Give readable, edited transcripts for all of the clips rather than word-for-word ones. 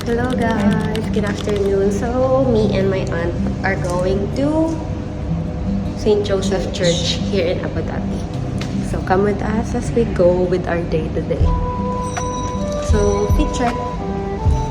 Hello guys, good afternoon. So me and my aunt are going to St. Joseph Church here in Abu Dhabi. So come with us as we go with our day today. So fit check.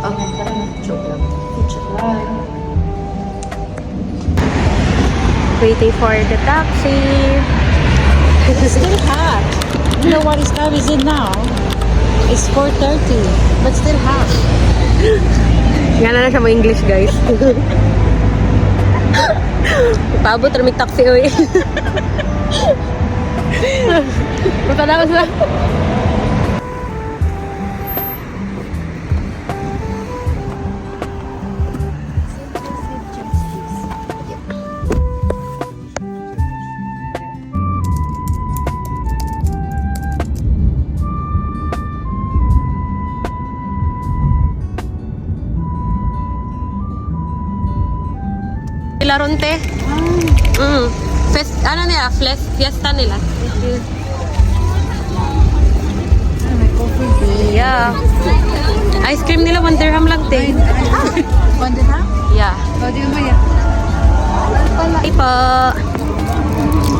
Okay, parang joke lang. Fit check lang. Waiting for the taxi. It's still hot. You know what time is it now? It's 4:30, but still hot. Nga na siya mo English, guys. Paabot, ramig taxi, oy. Punta na ako sa... Laronte. Ano nila? Fiesta nila. Yeah. Ice cream nila 1 dirham lang, te. 1 dirham? Yeah. Oh, di mo yan. Hi po.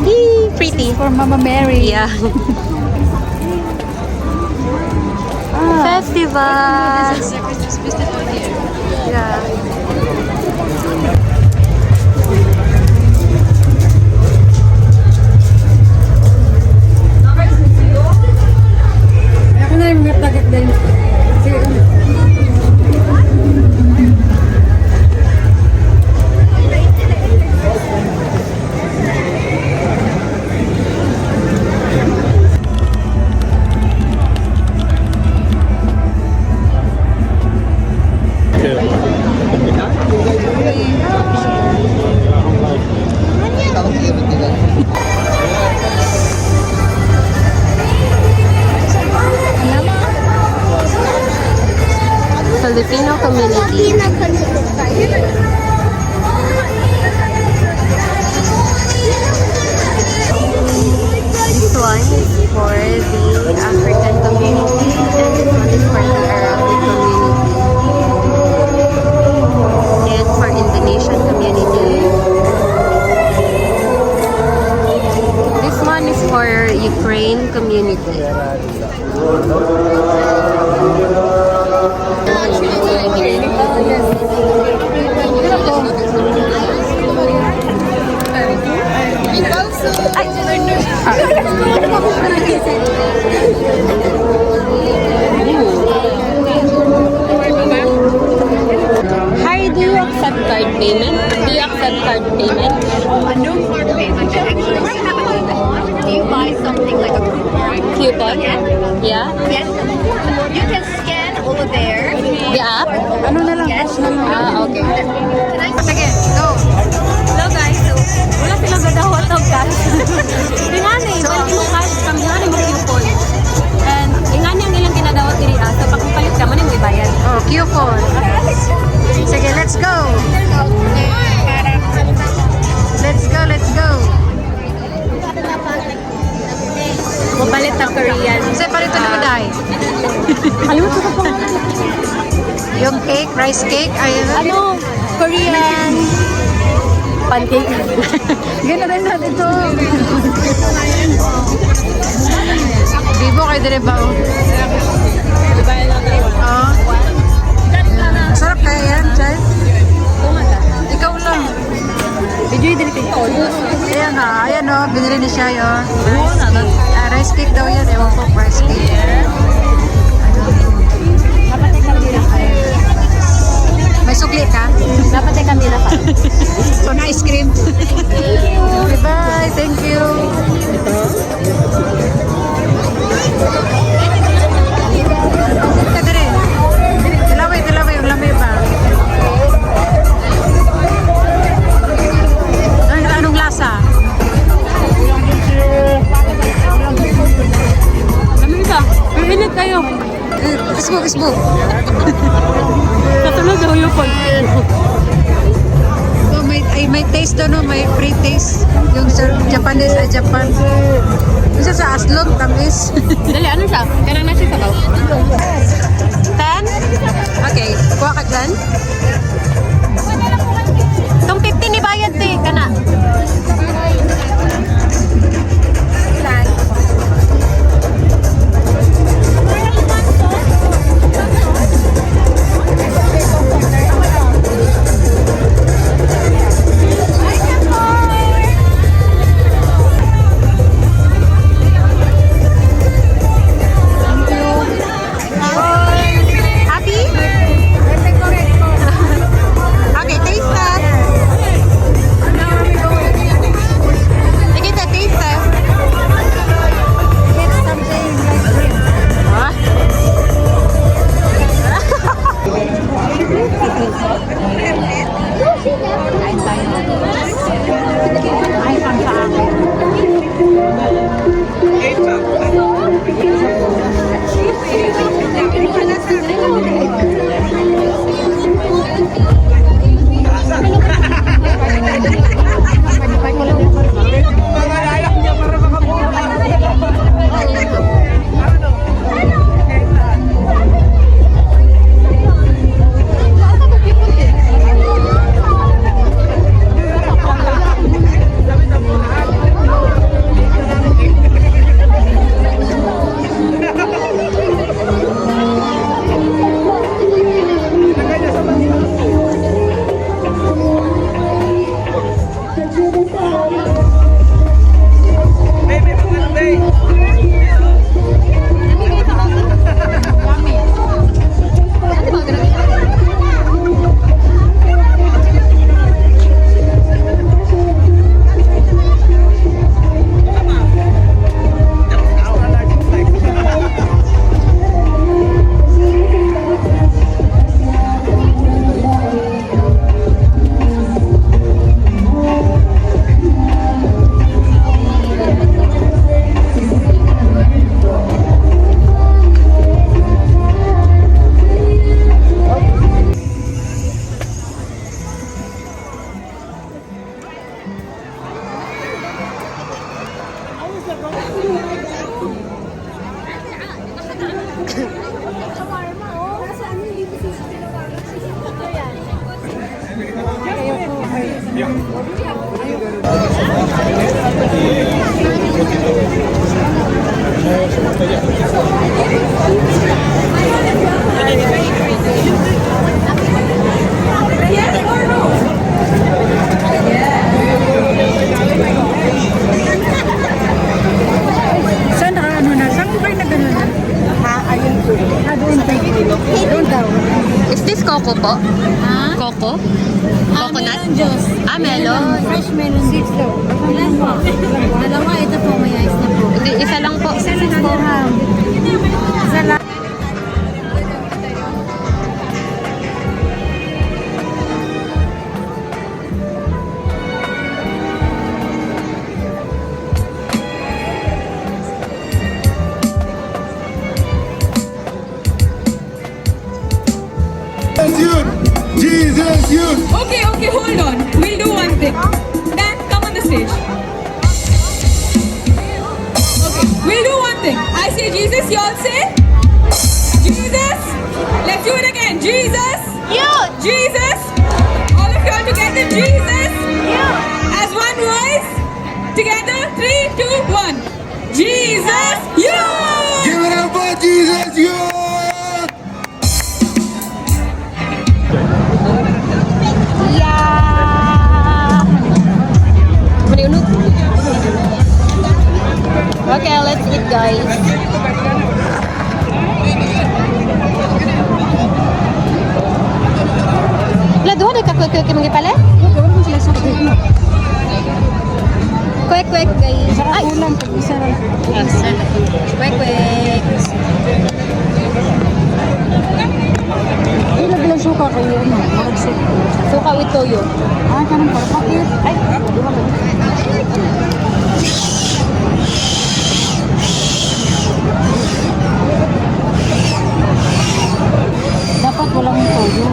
Yee, pretty. For Mama Mary. Yeah. Festival. This is a Christmas festival here. Yeah. Ako na yung mga tagat din. Filipino community. This one is for the African community and this one is for the Arabic community. And for Indonesian community. This one is for Ukraine community. Hi, do you accept card payment? Do you accept card payment? No card payment. Actually, we have a coupon. Do you buy something like a coupon? Coupon? Yes. Yeah? Yes. You can scan over there. The app? Ano na lang? Yes. Ah, okay. Sige, go. Hello guys, so wala silang gadawat of cash. Ingani, pwede mo cash kami, ingani mo coupon. And ingani ang ilang kinadawat diri so pag palit ka, mani mo ibayad. Oh, coupon. Sige, let's go. Let's go, let's go. Mapalit na Korean. Kasi parito na maday. Kalimut ko pa. Yung cake, rice cake, ayun. Ano? Korean pancake. Gano'n rin natin ito. Bibo kayo din ba? Oo. Masarap kaya yan, Chay? Ikaw lang. Did you dili ko? Ayan ha, ayan o, binili ni siya yun. Rice cake daw yan, ewan ko, rice cake. May sukli ka? Dapat ay kami na pa. So, na ice cream. Bye, thank you. Ito din. Tilaway, yung lamay pa. Anong lasa? Lamig ka. Init kayo. Isbog. Katulog daw yung pag. So, may taste doon, no? May free taste. Yung sa Japanese sa Japan. Isa sa aslong, tamis. Dali, ano siya? Kailan na siya sabaw? 10? Okay, kuha ka Yan? Itong 50 ni bayad te, kana. Happy? Okay, taste test. Sige, taste test. Ah. Ay, pang sa akin. Saan na ano na? Saan ko kayo na gano'n na? Ha? Ayun po. Doon tayo. Doon daw. Is this coco po? Ha? Coco? Coconut? Melon juice. Ah, melon. Fresh melon seeds daw. Ilan po? Dalawa, ito po, may ice na po. Hindi, isa lang po. Isa lang po. Isa lang. Jesus, youth. Okay, hold on. We'll do one thing. Dan, come on the stage. Okay, we'll do one thing. I say Jesus, you all say Jesus. Let's do it again. Jesus. Youth! Jesus. All of you all together. Jesus. As one voice. Together. 3, 2, 1. Jesus. You. Give it up for Jesus, youth. Yeah! Mariunod. Okay, let's eat, guys. Wala, doon ay kakwek-kwek yung mga pala? Gawin mo sila sa kulo. Kwek-kwek, guys. Ay! Ulam, pag isa lang. Kwek-kwek. Ilan bilang suka kayo? Ano? Marag suka. Suka with toyo. Ah, kanang parapakit. Ay, dapat walang toyo.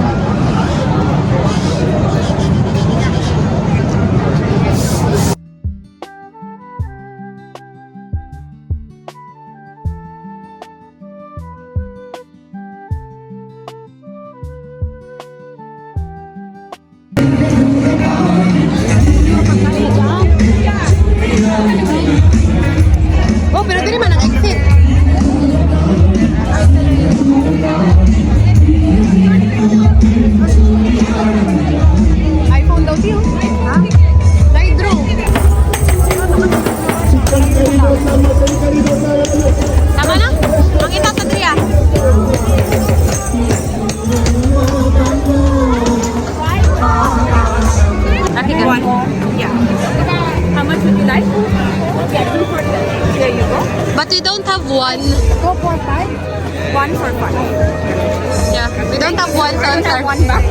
don't have one, so I'm sorry. One back.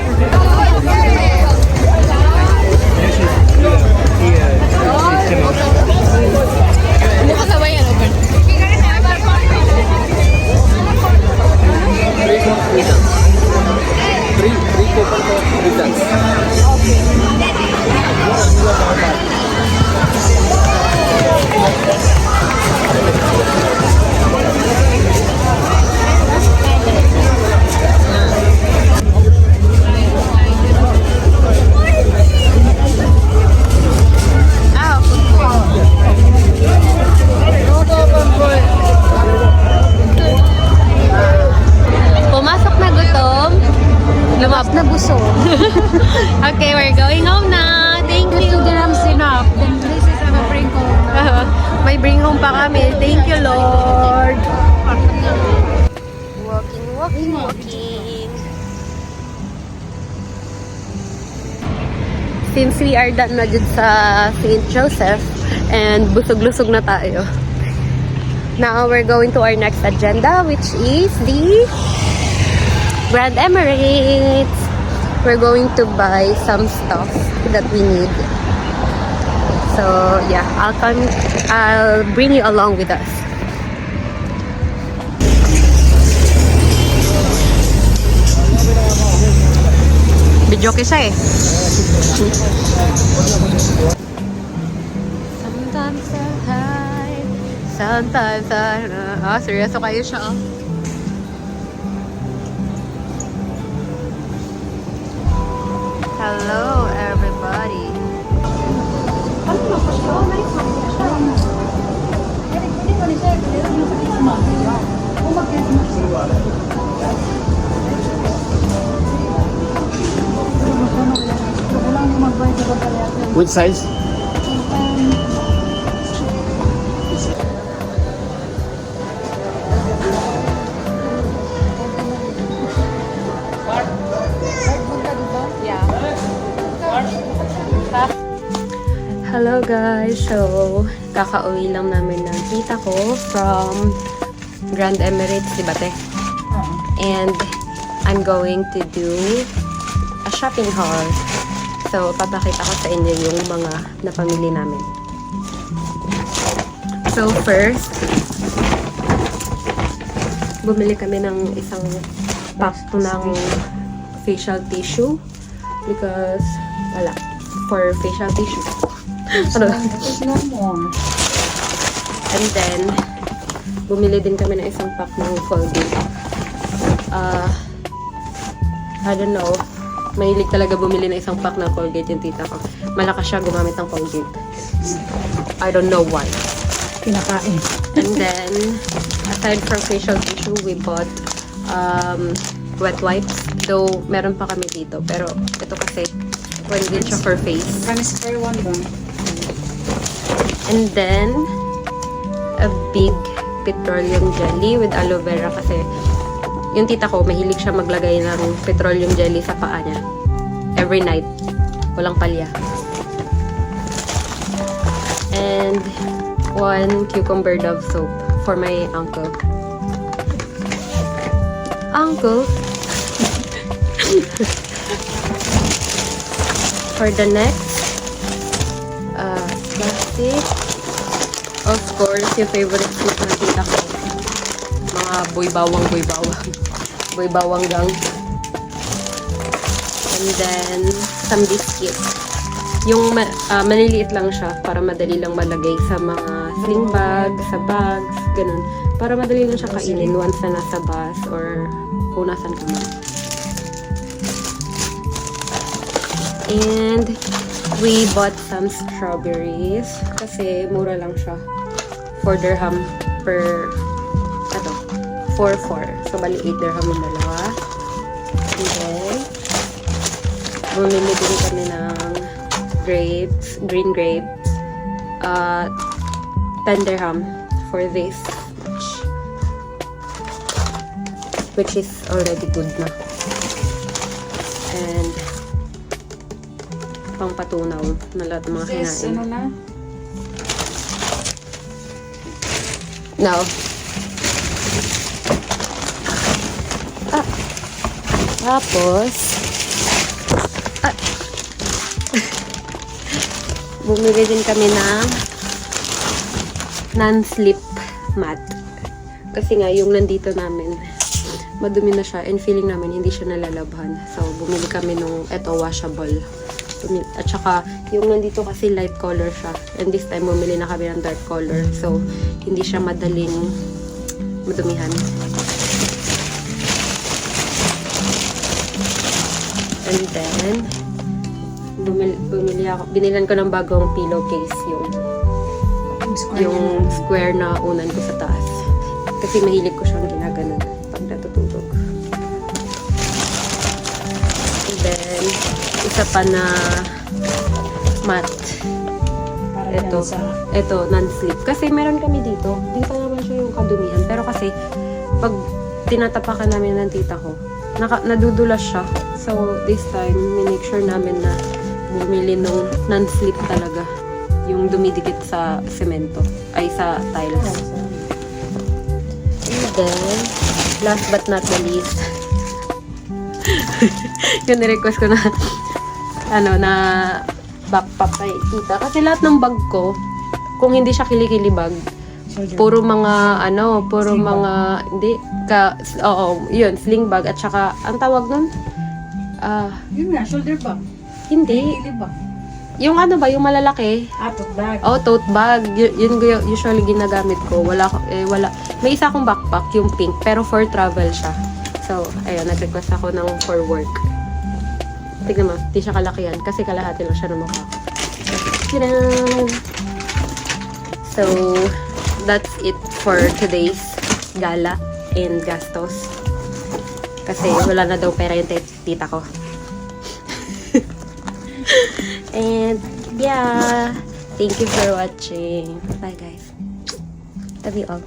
Bukas na ba yan? Open. Pumasok na gutom. Lumabas na buso. Okay, we're going home na. Thank you. 2 dirhams enough. Then this is our bring home. May bring home pa kami. Thank you, Lord. Walking. Since we are done na dyan sa St. Joseph and busog-lusog na tayo. Now we're going to our next agenda, which is the Grand Emirates. We're going to buy some stuff that we need. So yeah, I'll bring you along with us. Video kisa eh. Sometimes I hide, sometimes I... seryoso kayo siya oh. Hello, everybody. Which size? Hello guys! So, kakauwi lang namin ng tita ko from Grand Emirates, di ba te? And I'm going to do a shopping haul. So, papakita ko sa inyo yung mga napamili namin. So, first, bumili kami ng isang pack ng facial tissue because wala for facial tissue. Ano? No more. And then, bumili din kami ng isang pack ng Colgate. I don't know. Mahilig talaga bumili ng isang pack ng Colgate yung tita ko. Malakas siya gumamit ng Colgate. I don't know why. Kinakain. And then, aside from facial tissue, we bought wet wipes. Though, meron pa kami dito. Pero, ito kasi, pwede din siya for face. Kami spray one ba? And then, a big petroleum jelly with aloe vera kasi yung tita ko, mahilig siya maglagay ng petroleum jelly sa paa niya. Every night. Walang palya. And one cucumber Dove soap for my uncle. Uncle? For the next, plastic. Of course, yung favorite snack ng tita ko. Mga boy bawang. Boy bawang gang. And then, some biscuits. Yung maliliit lang siya para madali lang malagay sa mga sling bag, sa bags, ganun. Para madali lang siya kainin once na nasa bus or kung nasan ka man. And we bought some strawberries kasi mura lang siya. 4 dirham per 4. So, bali 8 dirham yung dalawa. And then, bumili din kami ng grapes, green grapes. 10 dirham for this. Which is already good na. And, pangpatunaw na lahat ng mga Yes, kinain. ano na? Now, Tapos, bumili din kami ng non-slip mat. Kasi nga, yung nandito namin, madumi na siya and feeling namin hindi siya nalalabhan. So, bumili kami nung washable. At saka, yung nandito kasi light color siya. And this time, bumili na kami ng dark color. So, hindi siya madaling madumihan. And then, binilan ko ng bagong pillowcase yung square na unan ko sa taas. Kasi mahilig ko siyang ginaganon pag natutulog. And then, isa pa na mat. Ito, non-slip. Kasi meron kami dito. Dito naman siya yung kadumihan. Pero kasi, pag tinatapakan namin ng tita ko, nadudulas siya. So, this time, minake sure namin na bumili ng non-slip talaga. Yung dumidikit sa semento. Ay, sa tiles. And then, last but not the least, yung ni-request ko na na backpack kay tita. Kasi lahat ng bag ko, kung hindi siya kilikili bag, puro mga, yun, sling bag. At saka, ang tawag nun? Yun nga, shoulder bag. Hindi. Bag. Yung yung malalaki. Tote bag. Oh, tote bag. Yun usually ginagamit ko. Wala. May isa akong backpack, yung pink, pero for travel siya. So, ayun, nag-request ako ng for work. Tignan mo, di siya kalakihan kasi kalahati lang siya ng mukha. Tadaan! So, that's it for today's gala and gastos. Kasi wala na daw pera yung tita ko. And, yeah. Thank you for watching. Bye, guys. Love you all.